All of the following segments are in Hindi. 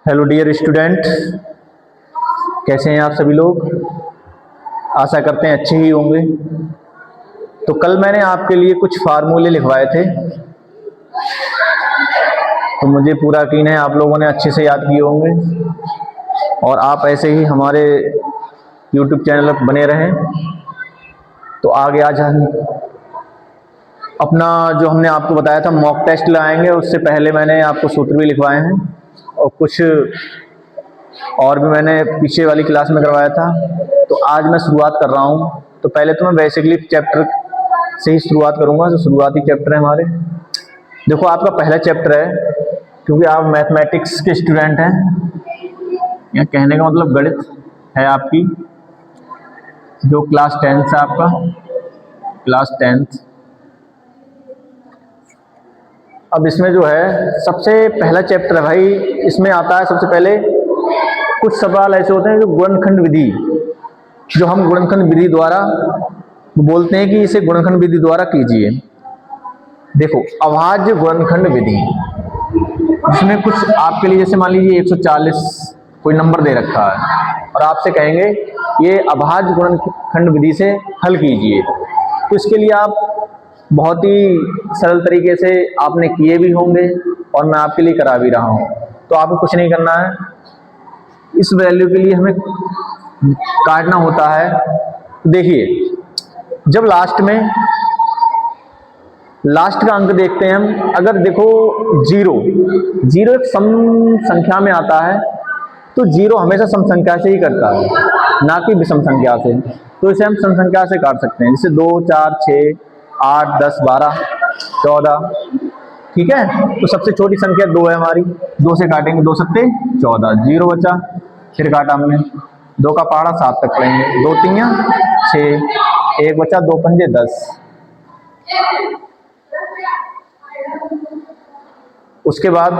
हेलो डियर स्टूडेंट, कैसे हैं आप सभी लोग। आशा करते हैं अच्छे ही होंगे। तो कल मैंने आपके लिए कुछ फार्मूले लिखवाए थे, तो मुझे पूरा यकीन है आप लोगों ने अच्छे से याद किए होंगे और आप ऐसे ही हमारे YouTube चैनल पर बने रहें। तो आगे आज हम अपना जो हमने आपको बताया था मॉक टेस्ट लगाएंगे। उससे पहले मैंने आपको सूत्र भी लिखवाए हैं और कुछ और भी मैंने पीछे वाली क्लास में करवाया था। तो आज मैं शुरुआत कर रहा हूँ। तो पहले तो मैं बेसिकली चैप्टर से ही शुरुआत करूँगा, जो शुरुआती चैप्टर है हमारे। देखो आपका पहला चैप्टर है, क्योंकि आप मैथमेटिक्स के स्टूडेंट हैं, या कहने का मतलब गणित है आपकी, जो क्लास 10th है आपका, क्लास 10th। अब इसमें जो है सबसे पहला चैप्टर है भाई, इसमें आता है सबसे पहले कुछ सवाल ऐसे होते हैं जो गुणनखंड विधि, जो हम गुणनखंड विधि द्वारा बोलते हैं कि इसे गुणनखंड विधि द्वारा कीजिए। देखो अभाज्य गुणनखंड विधि, इसमें कुछ आपके लिए, जैसे मान लीजिए 140 कोई नंबर दे रखा है और आपसे कहेंगे ये अभाज्य गुणनखंड विधि से हल कीजिए। तो इसके लिए आप बहुत ही सरल तरीके से आपने किए भी होंगे और मैं आपके लिए करा भी रहा हूँ। तो आपको कुछ नहीं करना है, इस वैल्यू के लिए हमें काटना होता है। तो देखिए जब लास्ट का अंक देखते हैं हम, अगर देखो जीरो एक सम संख्या में आता है, तो जीरो हमेशा सम संख्या से ही करता है, ना कि विषम संख्या से। तो इसे हम सम संख्या से काट सकते हैं, जैसे 2, 4, 6, 8, 10, 12, 14। ठीक है, तो सबसे छोटी संख्या 2 है हमारी, 2 से काटेंगे, 2 सत्ते 14, जीरो बचा, फिर काटा हमने, 2 का पहाड़ा 7 तक पढ़ेंगे, 2 तियां 6, 1 बचा, 2 पंजे 10। उसके बाद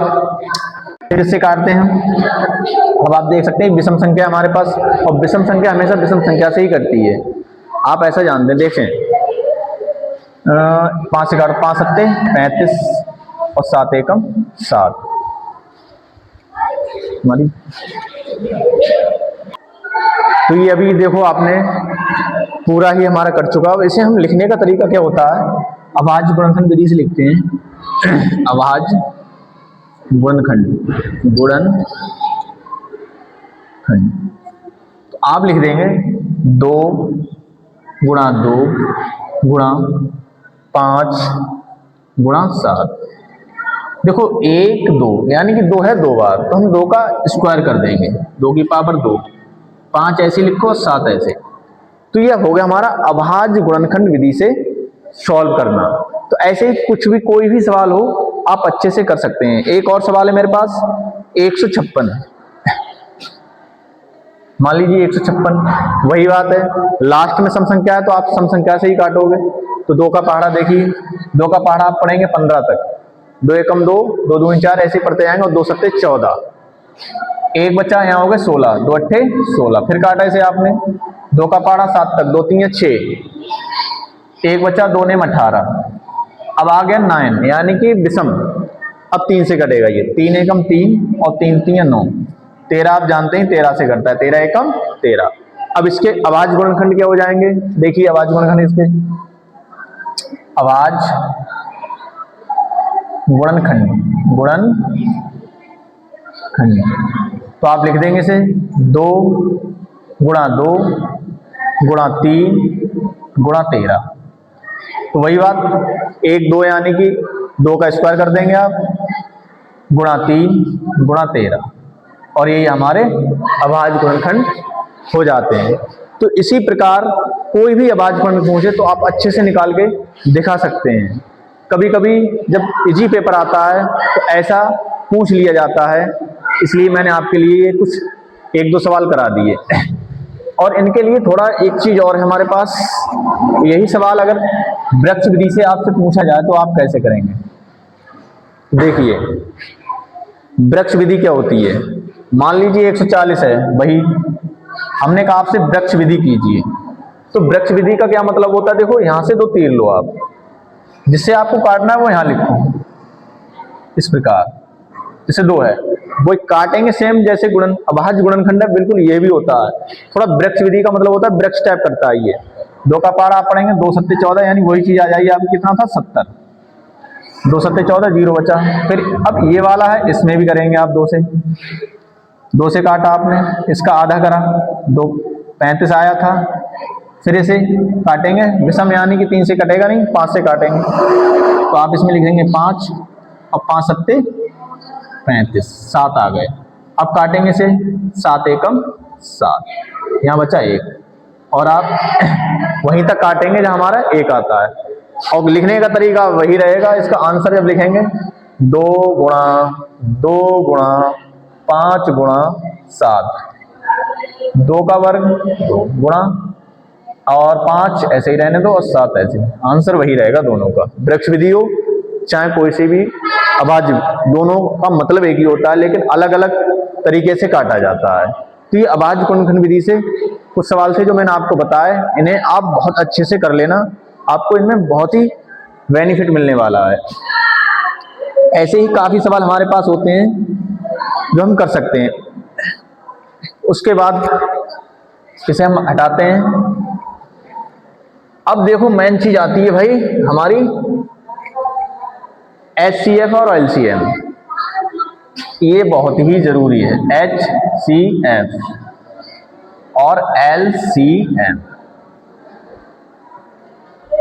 फिर से काटते हैं हम। अब आप देख सकते हैं विषम संख्या हमारे पास, और विषम संख्या हमेशा विषम संख्या से ही करती है, आप ऐसा जानते हैं। देखें 5 से काटो, 5 सत्ते 35 और 7 एकम 7 हमारी। तो ये अभी देखो आपने पूरा ही हमारा कर चुका। अब इसे हम लिखने का तरीका क्या होता है, अभाज्य गुणनखंड विधि से लिखते हैं। अभाज्य गुणनखंड, तो आप लिख देंगे 2 गुणा 2 गुणा 5 गुणा 7। देखो 1 2 यानी कि 2 है 2 बार, तो हम 2 का स्क्वायर कर देंगे, 2 की पावर 2, 5 ऐसे लिखो और 7 ऐसे। तो यह हो गया हमारा अभाज्य गुणनखंड विधि से सॉल्व करना। तो ऐसे ही कुछ भी कोई भी सवाल हो आप अच्छे से कर सकते हैं। एक और सवाल है मेरे पास, 156। मान लीजिए 156, वही बात है, लास्ट में सम संख्या है तो आप सम संख्या से ही काटोगे। तो 2 का पहाड़ा देखिए, 2 का पहाड़ा आप पढ़ेंगे 15 तक, 2 एकम 2, 2 दूनी 4 ऐसे ही पढ़ते जाएंगे, और 2 सत्ते 14, 1 बच्चा यहाँ हो गए 16, 2 अट्ठे 16, फिर काटा इसे आपने, 2 का पहाड़ा 7 तक, 2 तीन 6, 1 बच्चा 2 नेम 18। अब आ गया 9 यानी कि विषम। अब 3 से कटेगा ये, 3 एकम 3 और 3 तीन 9, 13 आप जानते हैं 13 से कटता है, 13 एकम 13। अब इसके अभाज्य गुणनखंड क्या हो जाएंगे, देखिए अभाज्य गुणनखंड इसके, अभाज्य गुणनखंड, तो आप लिख देंगे इसे 2 गुणा 2 गुणा 3 गुणा 13। तो वही बात, 1 2 यानी कि 2 का स्क्वायर कर देंगे आप, गुणा 3 गुणा 13, और ये हमारे अभाज्य गुणनखंड हो जाते हैं। तो इसी प्रकार कोई भी अभाज्य गुणनखंड पूछे तो आप अच्छे से निकाल के दिखा सकते हैं। कभी कभी जब इजी पेपर आता है तो ऐसा पूछ लिया जाता है, इसलिए मैंने आपके लिए कुछ 1-2 सवाल करा दिए। और इनके लिए थोड़ा एक चीज और है हमारे पास, यही सवाल अगर वृक्ष विधि से आपसे पूछा जाए तो आप कैसे करेंगे। देखिए वृक्ष विधि क्या होती है, मान लीजिए 140 है, वही हमने कहा आपसे वृक्ष विधि कीजिए। तो वृक्ष विधि का क्या मतलब होता है, देखो यहां से 2 तीर लो आप, जिससे आपको काटना है वो यहां लिखो इस प्रकार, जैसे 2 है वो काटेंगे सेम जैसे गुणन अभाज्य गुणनखंड है, बिल्कुल ये भी होता है। थोड़ा वृक्ष विधि का मतलब होता है वृक्ष टाइप करता है ये। 2 का पारा आप पढ़ेंगे 2 सत्ते 14, यानी वही चीज आ जाएगी आपकी, कितना था 70, 2 सत्ते 14, 0 बचा। फिर अब ये वाला है, इसमें भी करेंगे आप 2 से काटा आपने, इसका आधा करा, 2 35 आया था। फिर इसे काटेंगे विषम, यानी कि 3 से कटेगा नहीं, 5 से काटेंगे, तो आप इसमें लिख देंगे 5, अब 5 सत्ते 35, 7 आ गए। अब काटेंगे इसे 7 एकम 7, यहाँ बचा 1, और आप वहीं तक काटेंगे जहां हमारा 1 आता है, और लिखने का तरीका वही रहेगा। इसका आंसर जब लिखेंगे 2 गुणा 2 गुणा 5 गुणा 7, 2 का वर्ग 2 गुणा और 5 ऐसे ही रहने दो और 7 ऐसे, आंसर वही रहेगा दोनों का। वृक्ष विधि हो चाहे कोई सी भी अभाज्य, दोनों का मतलब एक ही होता है, लेकिन अलग अलग तरीके से काटा जाता है। तो ये अभाज्य गुणनखंड विधि से कुछ सवाल थे जो मैंने आपको बताए, इन्हें आप बहुत अच्छे से कर लेना, आपको इनमें बहुत ही बेनिफिट मिलने वाला है। ऐसे ही काफी सवाल हमारे पास होते हैं जो हम कर सकते हैं। उसके बाद इसे हम हटाते हैं। अब देखो मेन चीज आती है भाई हमारी HCF और LCM, ये बहुत ही जरूरी है। HCF और LCM,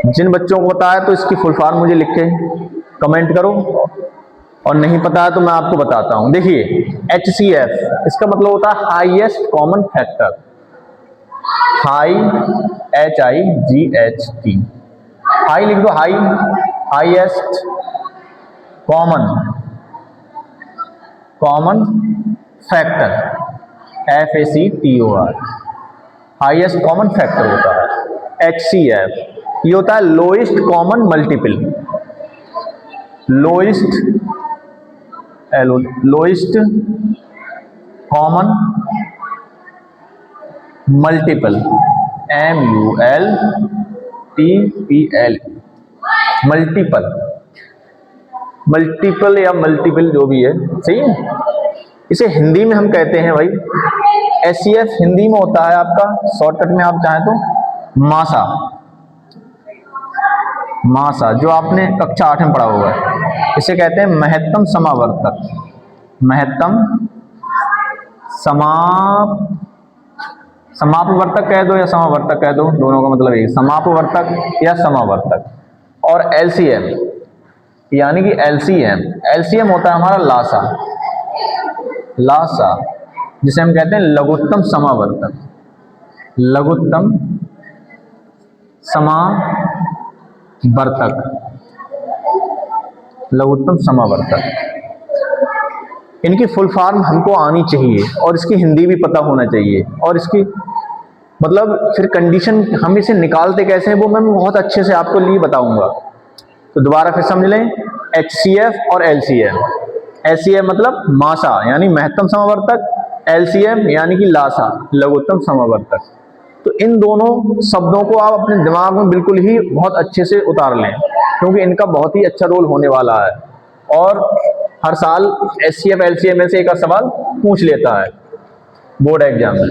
जिन बच्चों को पता है तो इसकी फुल फॉर्म मुझे लिख के कमेंट करो, और नहीं पता है तो मैं आपको बताता हूं। देखिए HCF इसका मतलब होता है highest common factor, high HIGHT, high लिख दो, high highest common factor, FACTOR, highest common factor होता है। HCF ये होता है lowest common multiple, lowest common multiple, MULTIPL, multiple या मल्टीपल जो भी है, सही है। इसे हिंदी में हम कहते हैं भाई, HCF हिंदी में होता है आपका, शॉर्टकट में आप चाहें तो मासा, मासा जो आपने कक्षा 8 में पढ़ा होगा। इसे कहते हैं महत्तम समावर्तक, महत्तम समापवर्तक कह दो या समावर्तक कह दो, दोनों का मतलब एक, समापवर्तक या समावर्तक। और LCM यानी कि LCM होता है हमारा लासा, लासा जिसे हम कहते हैं लघुत्तम समावर्तक, लघुत्तम समावर्तक, लघुत्तम समावर्तक। इनकी फुल फॉर्म हमको आनी चाहिए और इसकी हिंदी भी पता होना चाहिए, और इसकी मतलब फिर कंडीशन हम इसे निकालते कैसे हैं वो मैं बहुत अच्छे से आपको लिए बताऊंगा। तो दोबारा फिर समझ लें, HCF और LCM। HCF मतलब मासा यानी महत्तम समावर्तक, LCM यानी कि लासा लघुत्तम समावर्तक। तो इन दोनों शब्दों को आप अपने दिमाग में बिल्कुल ही बहुत अच्छे से उतार लें, क्योंकि इनका बहुत ही अच्छा रोल होने वाला है, और हर साल HCF LCM में से एक सवाल पूछ लेता है बोर्ड एग्जाम में,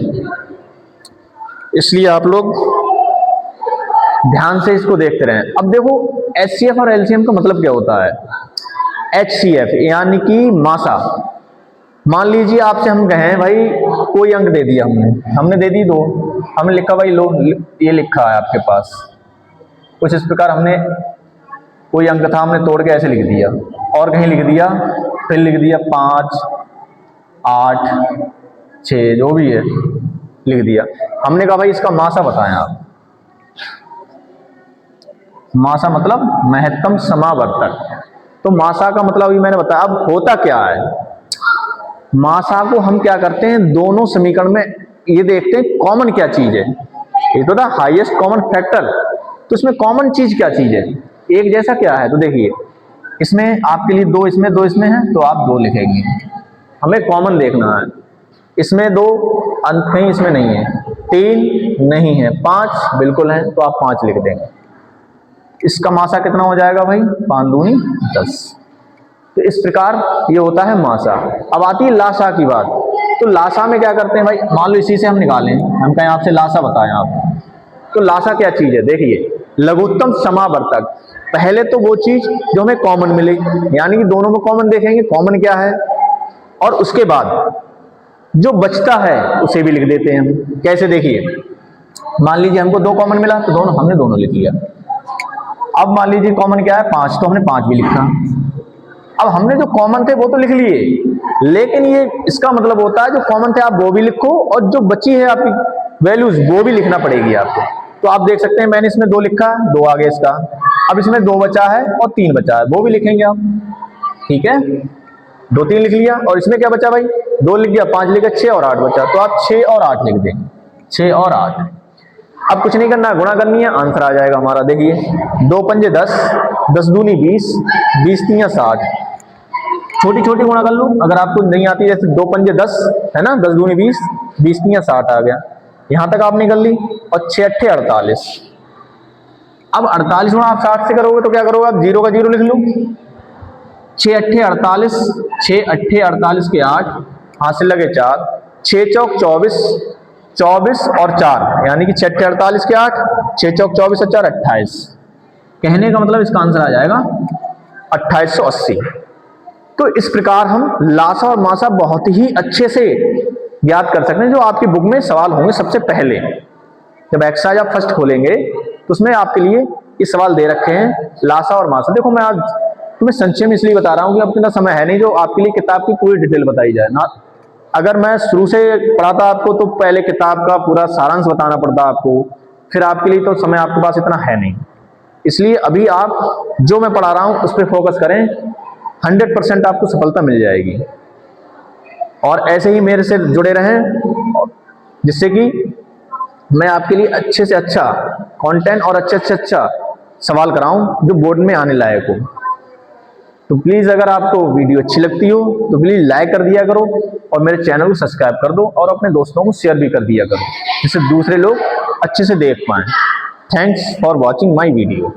इसलिए आप लोग ध्यान से इसको देखते रहें। अब देखो HCF और LCM का मतलब क्या होता है। HCF यानी कि मासा, मान लीजिए आपसे हम कहें भाई कोई अंक दे दिया, हमने दे दी 2, हमने लिखा भाई लो ये लिखा है आपके पास, कुछ इस प्रकार हमने कोई अंक था हमने तोड़ के ऐसे लिख दिया, और कहीं लिख दिया, फिर लिख दिया 5 8 6 जो भी है लिख दिया। हमने कहा भाई इसका मासा बताएं आप। मासा मतलब महत्तम समावर्तक। तो मासा का मतलब अभी मैंने बताया। अब होता क्या है, मासा को हम क्या करते हैं, दोनों समीकरण में ये देखते हैं कॉमन क्या चीज है। ये तो था हाईएस्ट कॉमन फैक्टर, तो इसमें कॉमन चीज क्या चीज है, एक जैसा क्या है। तो देखिए इसमें आपके लिए 2 इसमें 2 इसमें है, तो आप 2 लिखेंगे, हमें कॉमन देखना है। इसमें 2 अंक कहीं इसमें नहीं है, 3 नहीं है, 5 बिल्कुल है, तो आप 5 लिख देंगे। इसका मासा कितना हो जाएगा भाई, 5 दूनी 10। तो इस प्रकार ये होता है मासा। अब आती है लासा की बात। तो लासा में क्या करते हैं भाई, मान लो इसी से हम निकालें, हम कहें आपसे लासा बताएं आप, तो लासा क्या चीज है? देखिए, लघुत्तम समावर्तक, पहले तो वो चीज जो हमें कॉमन मिले, यानी कि दोनों में कॉमन देखेंगे कॉमन क्या है, और उसके बाद जो बचता है उसे भी लिख देते हैं हम। कैसे? देखिए, मान लीजिए हमको 2 कॉमन मिला तो हमने दोनों लिख लिया। अब मान लीजिए कॉमन क्या है? 5, तो हमने 5 भी लिखा। अब हमने जो कॉमन थे वो तो लिख लिए, लेकिन ये इसका मतलब होता है जो कॉमन थे आप वो भी लिखो, और जो बची है आपकी वैल्यूज वो भी लिखना पड़ेगी आपको। तो आप देख सकते हैं मैंने इसमें 2 लिखा, 2 आ गया इसका। अब इसमें 2 बचा है और 3 बचा है, वो भी लिखेंगे आप। ठीक है, 2 3 लिख लिया, और इसमें क्या बचा भाई? 2 लिख गया, 5 लिख गया, 6 और 8 बचा, तो आप 6 और 8 लिख दें, 6 और 8। अब कुछ नहीं करना, गुणा करनी है, आंसर आ जाएगा हमारा। देखिए 2 पंजे 10, 10 दूनी 20, 20 तियां 60। छोटी छोटी गुणा कर लो अगर आपको नहीं आती, जैसे 2 पंजे 10 है ना, 10 दूनी 20, 20 तियां 60 आ गया, यहां तक आपने कर ली। और 6 अट्ठे 48। अब 48 गुणा आप 60 से करोगे तो क्या करोगे आप? 0 का 0 लिख लो। 6 अट्ठे 48, 6 अट्ठे 48 के 8, हाथ से लगे 4, 6 चौक 24, 24 और 4, यानी कि 6 अट्ठे 48 के 8, 6 चौक 24 और 4 28। कहने का मतलब इसका आंसर आ जाएगा 2880। तो इस प्रकार हम लासा और मासा बहुत ही अच्छे से याद कर सकते हैं, जो आपकी बुक में सवाल होंगे सबसे पहले। जब एक्सरसाइज आप फर्स्ट खोलेंगे तो उसमें आपके लिए ये सवाल दे रखे हैं लासा और मासा। देखो मैं आज तुम्हें संक्षेप में इसलिए बता रहा हूँ कि अब इतना समय है नहीं जो आपके लिए किताब की पूरी डिटेल बताई जाए ना। अगर मैं शुरू से पढ़ाता आपको तो पहले किताब का पूरा सारांश बताना पड़ता आपको, फिर आपके लिए तो समय आपके पास इतना है नहीं। इसलिए अभी आप जो मैं पढ़ा रहा हूँ उस पर फोकस करें, 100% आपको सफलता मिल जाएगी। और ऐसे ही मेरे से जुड़े रहें, जिससे कि मैं आपके लिए अच्छे से अच्छा कंटेंट और अच्छे से अच्छा सवाल कराऊं जो बोर्ड में आने लायक हो। तो प्लीज़ अगर आपको वीडियो अच्छी लगती हो तो प्लीज़ लाइक कर दिया करो, और मेरे चैनल को सब्सक्राइब कर दो, और अपने दोस्तों को शेयर भी कर दिया करो, जिससे दूसरे लोग अच्छे से देख पाएँ। Thanks for watching my video.